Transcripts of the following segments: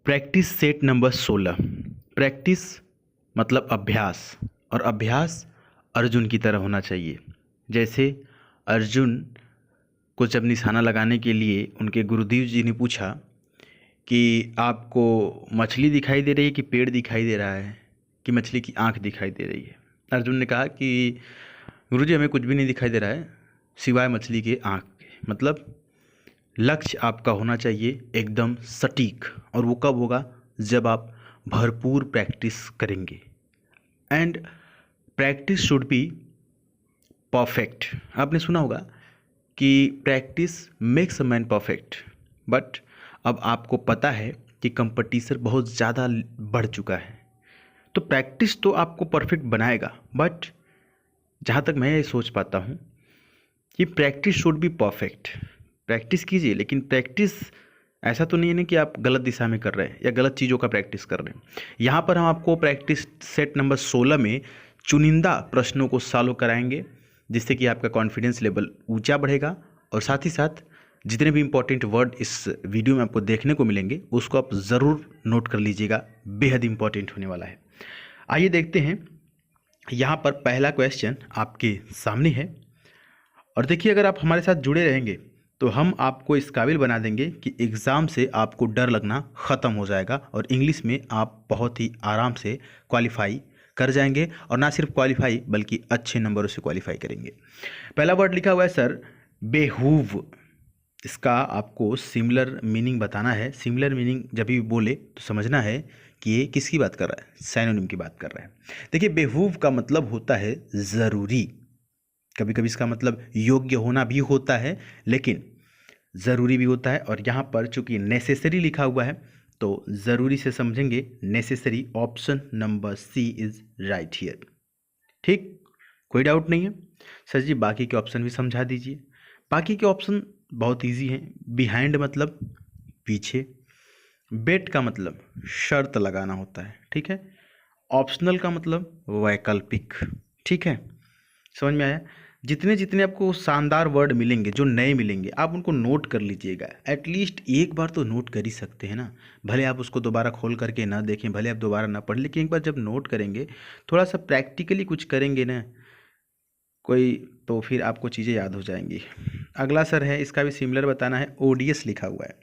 Practice set number 16। Practice मतलब अभ्यास, और अभ्यास अर्जुन की तरह होना चाहिए। जैसे अर्जुन को जब निशाना लगाने के लिए उनके गुरुदेव जी ने पूछा कि आपको मछली दिखाई दे रही है कि पेड़ दिखाई दे रहा है, कि मछली की आंख दिखाई दे रही है। अर्जुन ने कहा कि गुरुजी हमें कुछ भी नहीं दिखाई दे रहा है सिवाय मछली के आंख के। मतलब लक्ष्य आपका होना चाहिए एकदम सटीक, और वो कब होगा? जब आप भरपूर प्रैक्टिस करेंगे। And practice should be perfect. आपने सुना होगा कि practice makes a man perfect, but अब आपको पता है कि कंपटीशन बहुत ज़्यादा बढ़ चुका है। तो प्रैक्टिस तो आपको परफेक्ट बनाएगा, बट जहाँ तक मैं ये सोच पाता हूँ कि practice should be perfect. Practice कीजिए, लेकिन प्रैक्टिस ऐसा तो नहीं है ना कि आप गलत दिशा में कर रहे हैं या गलत चीज़ों का प्रैक्टिस कर रहे हैं। यहाँ पर हम आपको प्रैक्टिस सेट नंबर 16 में चुनिंदा प्रश्नों को सॉल्व कराएंगे, जिससे कि आपका कॉन्फिडेंस लेवल ऊंचा बढ़ेगा, और साथ ही साथ जितने भी इंपॉर्टेंट वर्ड इस वीडियो में आपको देखने को मिलेंगे उसको आप ज़रूर नोट कर लीजिएगा, बेहद इंपॉर्टेंट होने वाला है। आइए देखते हैं। यहाँ पर पहला क्वेश्चन आपके सामने है, और देखिए अगर आप हमारे साथ जुड़े रहेंगे तो हम आपको इस काबिल बना देंगे कि एग्ज़ाम से आपको डर लगना ख़त्म हो जाएगा, और इंग्लिश में आप बहुत ही आराम से क्वालिफाई कर जाएंगे, और ना सिर्फ क्वालिफाई बल्कि अच्छे नंबरों से क्वालिफाई करेंगे। पहला वर्ड लिखा हुआ है सर बेहूव। इसका आपको सिमिलर मीनिंग बताना है। सिमिलर मीनिंग जब भी बोले तो समझना है कि ये किसकी बात कर रहा है, सैनोनिम की बात कर रहा है। देखिए बेहूव का मतलब होता है ज़रूरी। कभी कभी इसका मतलब योग्य होना भी होता है, लेकिन ज़रूरी भी होता है। और यहाँ पर चूंकि नेसेसरी लिखा हुआ है तो ज़रूरी से समझेंगे necessary. Option number C is right here. ठीक, कोई डाउट नहीं है। सर जी बाकी के ऑप्शन भी समझा दीजिए। बाकी के ऑप्शन बहुत इजी हैं। बिहाइंड मतलब पीछे, बेट का मतलब शर्त लगाना होता है, ठीक है। ऑप्शनल का मतलब वैकल्पिक, ठीक है। समझ में आया? जितने जितने आपको शानदार वर्ड मिलेंगे, जो नए मिलेंगे, आप उनको नोट कर लीजिएगा। एटलीस्ट एक बार तो नोट कर ही सकते हैं ना। भले आप उसको दोबारा खोल करके ना देखें, भले आप दोबारा ना पढ़ें, लेकिन एक बार जब नोट करेंगे, थोड़ा सा प्रैक्टिकली कुछ करेंगे ना कोई, तो फिर आपको चीज़ें याद हो जाएंगी। अगला सर है, इसका भी सिमिलर बताना है। ओडियस लिखा हुआ है।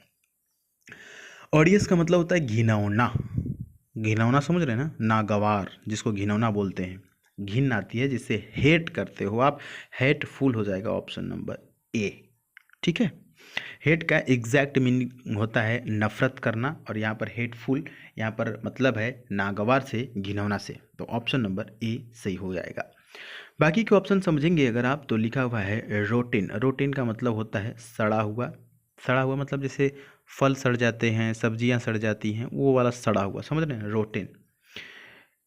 ओडियस का मतलब होता है घिनौना। घिनौना समझ रहे हैं ना, नागवार जिसको घिनौना बोलते हैं। घिन आती है जिससे हेट करते हो आप, हेटफुल हो जाएगा ऑप्शन नंबर ए, ठीक है। हेट का एग्जैक्ट मीनिंग होता है नफरत करना, और यहाँ पर हेटफुल यहाँ पर मतलब है नागवार से, घिनौना से। तो ऑप्शन नंबर ए सही हो जाएगा। बाकी के ऑप्शन समझेंगे अगर आप तो लिखा हुआ है रोटिन। रोटिन का मतलब होता है सड़ा हुआ। सड़ा हुआ मतलब जैसे फल सड़ जाते हैं, सब्जियां सड़ जाती हैं, वो वाला सड़ा हुआ, समझ रहे हैं, रोटिन।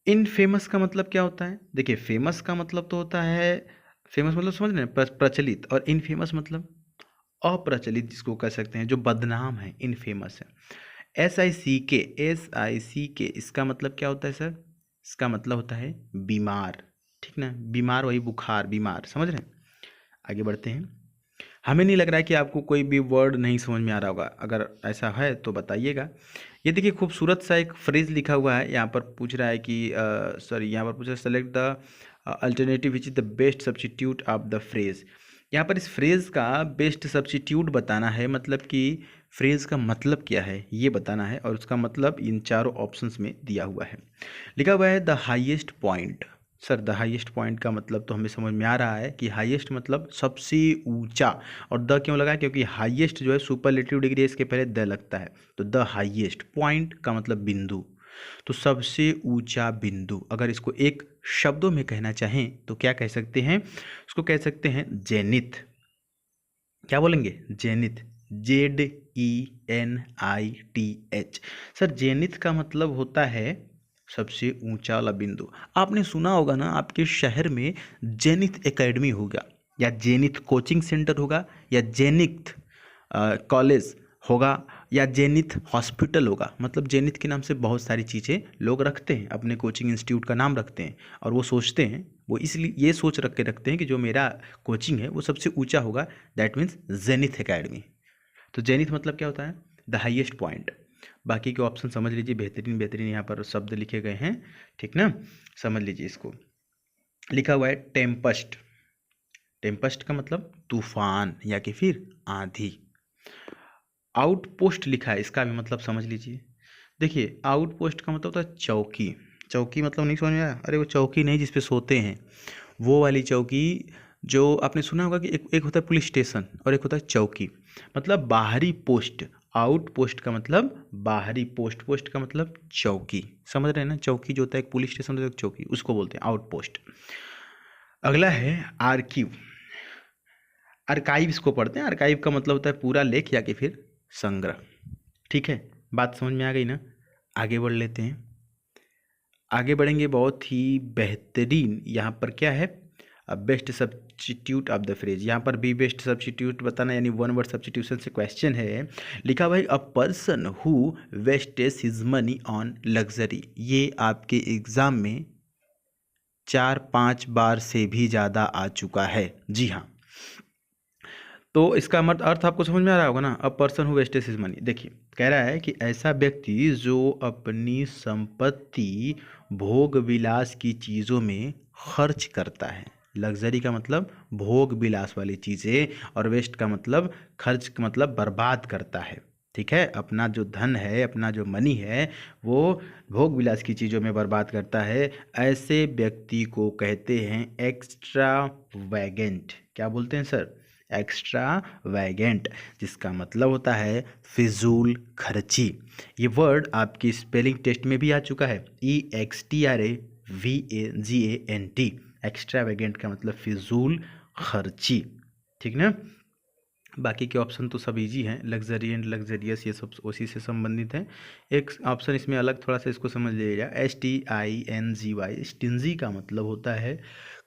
इनफेमस का मतलब क्या होता है? देखिए फेमस का मतलब तो होता है, फेमस मतलब समझ रहे हैं प्रचलित, और इनफेमस मतलब अप्रचलित, जिसको कह सकते हैं जो बदनाम है, इनफेमस है। SICK, SICK इसका मतलब क्या होता है सर? इसका मतलब होता है बीमार, ठीक ना। बीमार वही बुखार, बीमार, समझ रहे हैं। आगे बढ़ते हैं। हमें नहीं लग रहा है कि आपको कोई भी वर्ड नहीं समझ में आ रहा होगा, अगर ऐसा है तो बताइएगा। ये देखिए खूबसूरत सा एक फ्रेज लिखा हुआ है। यहाँ पर पूछ रहा है कि सॉरी, यहाँ पर पूछ रहा है select the alternative which is the best substitute of the phrase. यहाँ पर इस फ्रेज का बेस्ट सब्स्टिट्यूट बताना है, मतलब कि फ्रेज का मतलब क्या है ये बताना है, और उसका मतलब इन चारों ऑप्शंस में दिया हुआ है। लिखा हुआ है the highest point. Sir the highest point का मतलब तो हमें समझ में आ रहा है कि हाईएस्ट मतलब सबसे ऊंचा, और द क्यों लगा? क्योंकि हाईएस्ट जो है सुपरलेटिव डिग्री, इसके पहले द लगता है। तो द हाईएस्ट पॉइंट का मतलब बिंदु, तो सबसे ऊंचा बिंदु। अगर इसको एक शब्दों में कहना चाहें तो क्या कह सकते हैं? उसको कह सकते हैं जेनिथ। क्या बोलेंगे? Zenith, ZENITH। सर जेनिथ का मतलब होता है सबसे ऊंचा वाला बिंदु। आपने सुना होगा ना, आपके शहर में जेनिथ एकेडमी होगा, या जेनिथ कोचिंग सेंटर होगा, या जेनिथ कॉलेज होगा, या जेनिथ हॉस्पिटल होगा। मतलब जेनिथ के नाम से बहुत सारी चीज़ें लोग रखते हैं, अपने कोचिंग इंस्टीट्यूट का नाम रखते हैं, और वो सोचते हैं, वो इसलिए ये सोच रख के रखते हैं कि जो मेरा कोचिंग है वो सबसे ऊंचा होगा, दैट मीन्स जेनिथ एकेडमी। तो जेनिथ मतलब क्या होता है? The highest point. बाकी के ऑप्शन समझ लीजिए, बेहतरीन बेहतरीन यहाँ पर शब्द लिखे गए हैं, ठीक ना, समझ लीजिए इसको। लिखा हुआ है टेम्पस्ट। टेम्पस्ट का मतलब तूफान या कि फिर आंधी। आउटपोस्ट लिखा है, इसका भी मतलब समझ लीजिए। देखिए आउटपोस्ट का मतलब होता है चौकी। चौकी मतलब नहीं समझ में आया? अरे वो चौकी नहीं जिस पे सोते हैं, वो वाली चौकी। जो आपने सुना होगा कि एक होता है पुलिस स्टेशन और एक होता है चौकी, मतलब बाहरी पोस्ट। आउट पोस्ट का मतलब बाहरी पोस्ट, पोस्ट का मतलब चौकी, समझ रहे हैं ना? चौकी जो होता है एक पुलिस स्टेशन होता है, एक चौकी, उसको बोलते हैं आउट पोस्ट। अगला है आर्कीव। आर्काइव इसको पढ़ते हैं। आर्काइव का मतलब होता है पूरा लेख या कि फिर संग्रह। ठीक है, बात समझ में आ गई ना? आगे बढ़ लेते हैं। आगे बढ़ेंगे, बहुत ही बेहतरीन। यहाँ पर क्या है? Best substitute of the phrase. यहाँ पर भी बेस्ट सब्स्टिट्यूट बताना, यानी वन वर्ड सब्स्टिट्यूशन से क्वेश्चन है। लिखा भाई a person who wastage his money on luxury. ये आपके एग्जाम में 4-5 बार से भी ज़्यादा आ चुका है। जी हाँ, तो इसका अर्थ आपको समझ में आ रहा होगा ना? A person who wastage his money. देखिए कह रहा है कि ऐसा व्यक्ति जो अपनी संपत्ति भोग विलास की चीज़ों में खर्च करता है। लग्जरी का मतलब भोग विलास वाली चीज़ें, और वेस्ट का मतलब खर्च का मतलब बर्बाद करता है। ठीक है, अपना जो धन है, अपना जो मनी है, वो भोग विलास की चीज़ों में बर्बाद करता है। ऐसे व्यक्ति को कहते हैं एक्स्ट्रा वैगेंट। क्या बोलते हैं सर? एक्स्ट्रा वैगेंट, जिसका मतलब होता है फिजूल खर्ची। ये वर्ड आपकी स्पेलिंग टेस्ट में भी आ चुका है, EXTRAVAGANT। एक्स्ट्रा वैगेंट का मतलब फिजूल खर्ची। ठीक ना? बाकी के ऑप्शन तो सब इजी हैं, लग्जरी एंड लग्जरियस ये सब उसी से संबंधित हैं। एक ऑप्शन इसमें अलग थोड़ा सा, इसको समझ लीजिएगा। STINGY। स्टिंजी का मतलब होता है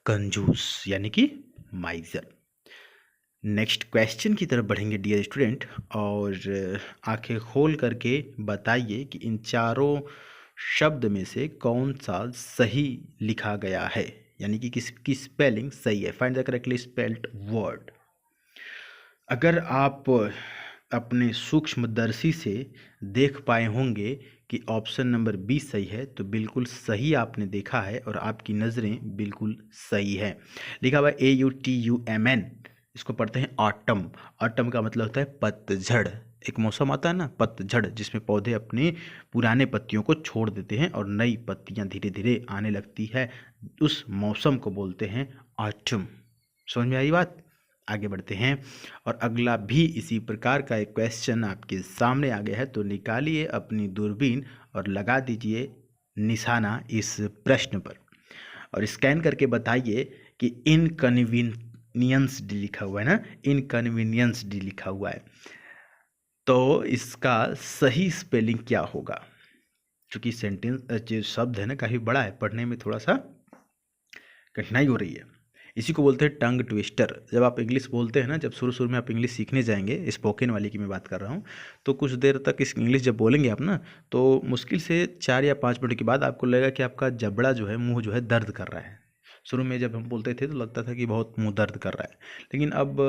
कंजूस, यानी कि माइजर। नेक्स्ट क्वेश्चन की तरफ बढ़ेंगे डियर स्टूडेंट, और आंखें खोल करके बताइए कि इन चारों शब्द में से कौन सा सही लिखा गया है, यानी कि किसकी स्पेलिंग सही है। Find the correctly spelled word. अगर आप अपने सूक्ष्मदर्शी से देख पाए होंगे कि ऑप्शन नंबर 20 सही है, तो बिल्कुल सही आपने देखा है और आपकी नज़रें बिल्कुल सही है। लिखा हुआ AUTUMN। इसको पढ़ते हैं ऑटम। ऑटम का मतलब होता है पतझड़। एक मौसम आता है ना पतझड़, जिसमें पौधे अपने पुराने पत्तियों को छोड़ देते हैं और नई पत्तियां धीरे धीरे आने लगती है, उस मौसम को बोलते हैं ऑटम। समझ में आई बात? आगे बढ़ते हैं, और अगला भी इसी प्रकार का एक क्वेश्चन आपके सामने आ गया है। तो निकालिए अपनी दूरबीन और लगा दीजिए निशाना इस प्रश्न पर, और स्कैन करके बताइए कि इनकन्वीनियंस डी लिखा हुआ है ना, इनकन्वीनियंस डी लिखा हुआ है, तो इसका सही स्पेलिंग क्या होगा? क्योंकि सेंटेंस जो शब्द है ना काफ़ी बड़ा है, पढ़ने में थोड़ा सा कठिनाई हो रही है। इसी को बोलते हैं टंग ट्विस्टर। जब आप इंग्लिश बोलते हैं ना, जब शुरू शुरू में आप इंग्लिश सीखने जाएंगे, स्पोकन वाली की मैं बात कर रहा हूँ, तो कुछ देर तक इस इंग्लिश जब बोलेंगे आप ना, तो मुश्किल से 4 या 5 मिनट के बाद आपको लगेगा कि आपका जबड़ा जो है, मुंह जो है दर्द कर रहा है। शुरू में जब हम बोलते थे तो लगता था कि बहुत मुंह दर्द कर रहा है, लेकिन अब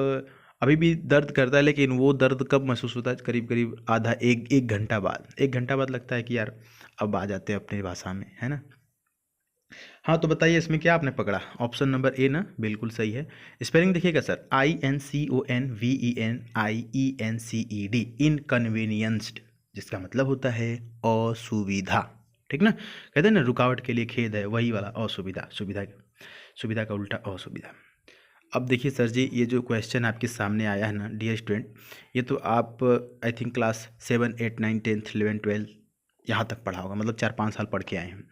अभी भी दर्द करता है, लेकिन वो दर्द कब महसूस होता है? करीब करीब आधा एक घंटा बाद। 1 घंटा बाद लगता है कि यार अब आ जाते हैं अपनी भाषा में, है ना? हाँ, तो बताइए इसमें क्या आपने पकड़ा? ऑप्शन नंबर ए ना बिल्कुल सही है। स्पेलिंग देखिएगा सर, INCONVENIENCED, इनकन्वीनियंस्ड, जिसका मतलब होता है असुविधा। ठीक ना? कहते हैं ना रुकावट के लिए खेद है, वही वाला असुविधा। सुविधा का उल्टा असुविधा। अब देखिए सर जी, ये जो क्वेश्चन आपके सामने आया है ना डियर स्टूडेंट, ये तो आप आई थिंक क्लास 7, 8, 9, 10, 11, 12 यहाँ तक पढ़ा होगा, मतलब 4-5 साल पढ़ के आए हैं।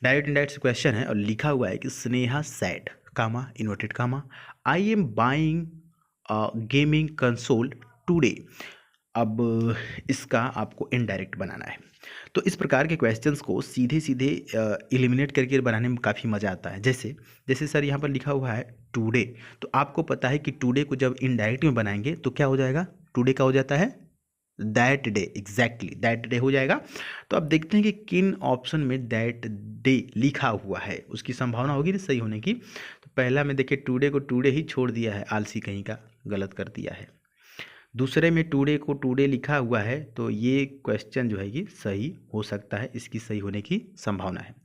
डायरेक्ट इनडायरेक्ट क्वेश्चन है, और लिखा हुआ है कि Sneha said comma inverted comma I am buying gaming console today. अब इसका आपको इनडायरेक्ट बनाना है। तो इस प्रकार के क्वेश्चंस को सीधे सीधे एलिमिनेट करके बनाने में काफ़ी मज़ा आता है। जैसे जैसे सर यहाँ पर लिखा हुआ है टुडे, तो आपको पता है कि टुडे को जब इनडायरेक्ट में बनाएंगे तो क्या हो जाएगा? टुडे का हो जाता है that day, exactly that day हो जाएगा। तो अब देखते हैं कि किन ऑप्शन में दैट डे लिखा हुआ है, उसकी संभावना होगी ना सही होने की। तो पहला में देखिए टुडे को टुडे ही छोड़ दिया है, आलसी कहीं का, गलत कर दिया है। दूसरे में टुडे को टुडे लिखा हुआ है, तो ये क्वेश्चन जो है ये सही हो सकता है, इसकी सही होने की संभावना है।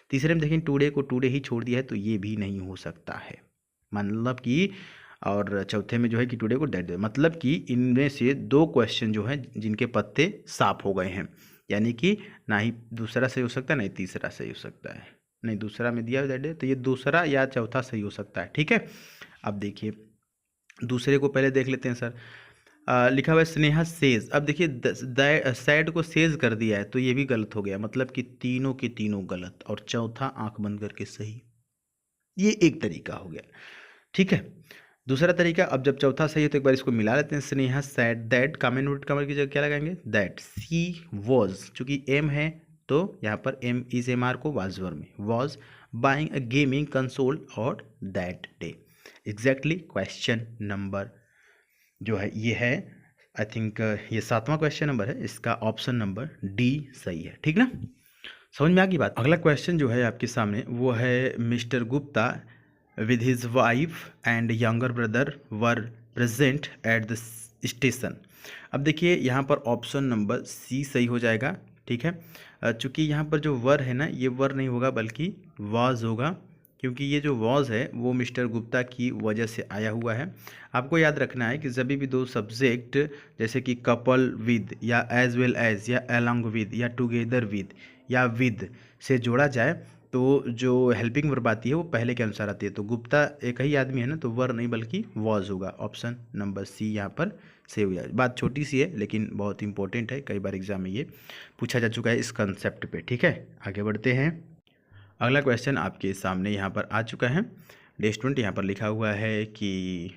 तीसरे में देखें टुडे को टुडे ही छोड़ दिया है, तो ये भी नहीं हो सकता है, मतलब कि। और चौथे में जो है कि टुडे को दैट, मतलब कि इनमें से 2 क्वेश्चन जो हैं जिनके पत्ते साफ हो गए हैं, यानी कि ना ही दूसरा सही हो सकता है ना ही तीसरा सही हो सकता है। नहीं, दूसरा में दिया दैट, तो ये दूसरा या चौथा सही हो सकता है। ठीक है, अब देखिए दूसरे को पहले देख लेते हैं सर। लिखा हुआ है स्नेहा सेज। अब देखिए सैड को सेज कर दिया है, तो ये भी गलत हो गया, मतलब कि तीनों के तीनों गलत, और चौथा आंख बंद करके सही। ये एक तरीका हो गया। ठीक है, दूसरा तरीका, अब जब चौथा सही है तो एक बार इसको मिला लेते हैं। स्नेहा सैड दैट, कॉमन रूट कमर की जगह क्या लगाएंगे, दैट। सी वॉज, चूंकि एम है तो यहाँ पर एम इज एम आर को वाज वर्ब में, was buying a gaming console और that day. Exactly question number जो है ये है, आई थिंक ये 7वां क्वेश्चन नंबर है, इसका ऑप्शन नंबर डी सही है। ठीक ना, समझ में आ गई बात। अगला क्वेश्चन जो है आपके सामने वो है mister Gupta with his wife and younger brother were present at the station। अब देखिए यहाँ पर ऑप्शन नंबर सी सही हो जाएगा। ठीक है, चूँकि यहाँ पर जो वर है ना, ये वर नहीं होगा बल्कि वाज होगा, क्योंकि ये जो वाज है वो मिस्टर गुप्ता की वजह से आया हुआ है। आपको याद रखना है कि जब भी 2 सब्जेक्ट जैसे कि कपल विद या एज वेल एज या अलॉन्ग विद या टुगेदर विद या विद से जोड़ा जाए, तो जो हेल्पिंग वर्ब आती है वो पहले के अनुसार आती है। तो गुप्ता एक ही आदमी है ना, तो वर नहीं बल्कि वॉज होगा। ऑप्शन नंबर सी यहाँ पर सेव हो जाए। बात छोटी सी है लेकिन बहुत इंपॉर्टेंट है, कई बार एग्जाम में ये पूछा जा चुका है इस कंसेप्ट पे। ठीक है, आगे बढ़ते हैं। अगला क्वेश्चन आपके सामने यहाँ पर आ चुका है। डे स्टूडेंट यहाँ पर लिखा हुआ है कि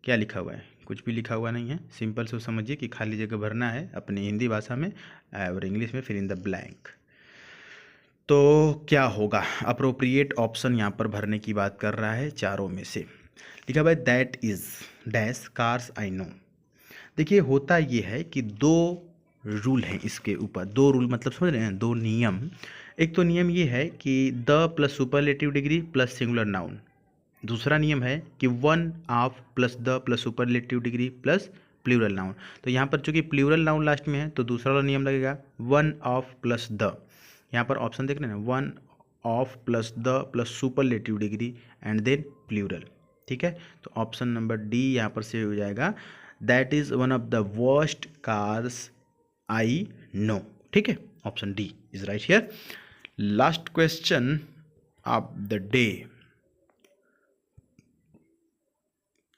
क्या लिखा हुआ है, कुछ भी लिखा हुआ नहीं है, सिंपल से समझिए कि खाली जगह भरना है अपनी हिंदी भाषा में और इंग्लिश में, फिर इन द ब्लैंक। तो क्या होगा, अप्रोप्रिएट ऑप्शन यहाँ पर भरने की बात कर रहा है चारों में से। लिखा भाई that is dash cars I no. देखिए होता ये है कि 2 रूल हैं इसके ऊपर, 2 रूल मतलब समझ रहे हैं, 2 नियम। एक तो नियम ये है कि the plus superlative degree plus singular noun. दूसरा नियम है कि one of plus the plus superlative degree plus plural noun. तो यहाँ पर चूंकि प्लूरल नाउन लास्ट में है तो दूसरा वाला नियम लगेगा वन ऑफ प्लस द। यहाँ पर ऑप्शन देख रहे हैं, one of plus the plus superlative degree and then plural. ठीक है, तो ऑप्शन नंबर डी यहाँ पर से हो जाएगा, that is one of the worst cars I know. ठीक है, option D is right here. Last question of the day,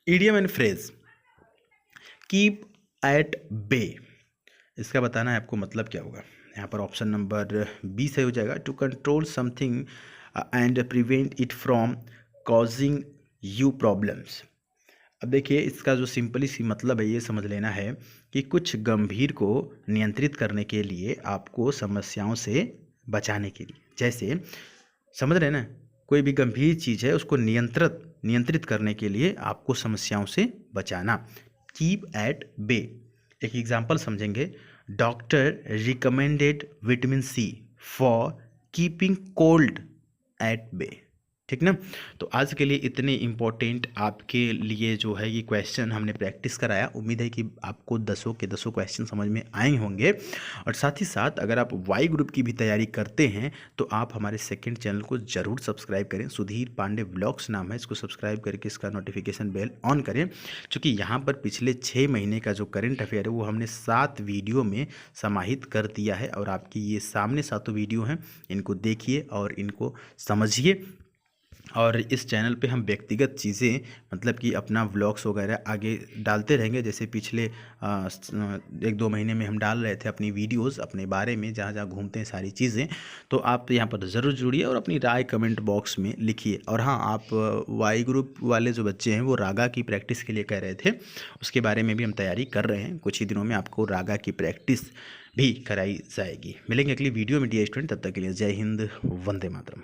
idiom and phrase keep at bay. इसका बताना है आपको मतलब क्या होगा। यहाँ पर ऑप्शन नंबर बी सही हो जाएगा, to control something and prevent it from causing you problems. अब देखिए इसका जो सिंपली सी मतलब है ये समझ लेना है कि कुछ गंभीर को नियंत्रित करने के लिए आपको समस्याओं से बचाने के लिए, जैसे समझ रहे हैं ना, कोई भी गंभीर चीज़ है उसको नियंत्रित करने के लिए आपको समस्याओं से बचाना। कीप एट बे, एक एग्जाम्पल समझेंगे, doctor recommended vitamin C for keeping cold at bay. ठीक ना, तो आज के लिए इतने इम्पोर्टेंट आपके लिए जो है ये क्वेश्चन हमने प्रैक्टिस कराया। उम्मीद है कि आपको 10 के 10 क्वेश्चन समझ में आए होंगे। और साथ ही साथ अगर आप वाई ग्रुप की भी तैयारी करते हैं तो आप हमारे सेकंड चैनल को ज़रूर सब्सक्राइब करें, सुधीर पांडे व्लॉग्स नाम है, इसको सब्सक्राइब करके इसका नोटिफिकेशन बेल ऑन करें, क्योंकि यहाँ पर पिछले 6 महीने का जो करंट अफेयर है वो हमने 7 वीडियो में समाहित कर दिया है। और आपकी ये सामने 7 वीडियो हैं, इनको देखिए और इनको समझिए। और इस चैनल पे हम व्यक्तिगत चीज़ें मतलब कि अपना व्लॉग्स वगैरह आगे डालते रहेंगे, जैसे पिछले 1-2 महीने में हम डाल रहे थे अपनी वीडियोस अपने बारे में, जहाँ जहाँ घूमते हैं सारी चीज़ें। तो आप यहाँ पर ज़रूर जुड़िए और अपनी राय कमेंट बॉक्स में लिखिए। और हाँ, आप वाई ग्रुप वाले जो बच्चे हैं वो रागा की प्रैक्टिस के लिए कह रहे थे, उसके बारे में भी हम तैयारी कर रहे हैं। कुछ ही दिनों में आपको रागा की प्रैक्टिस भी कराई जाएगी। मिलेंगे अगली वीडियो में डियर स्टूडेंट, तब तक के लिए जय हिंद, वंदे मातरम।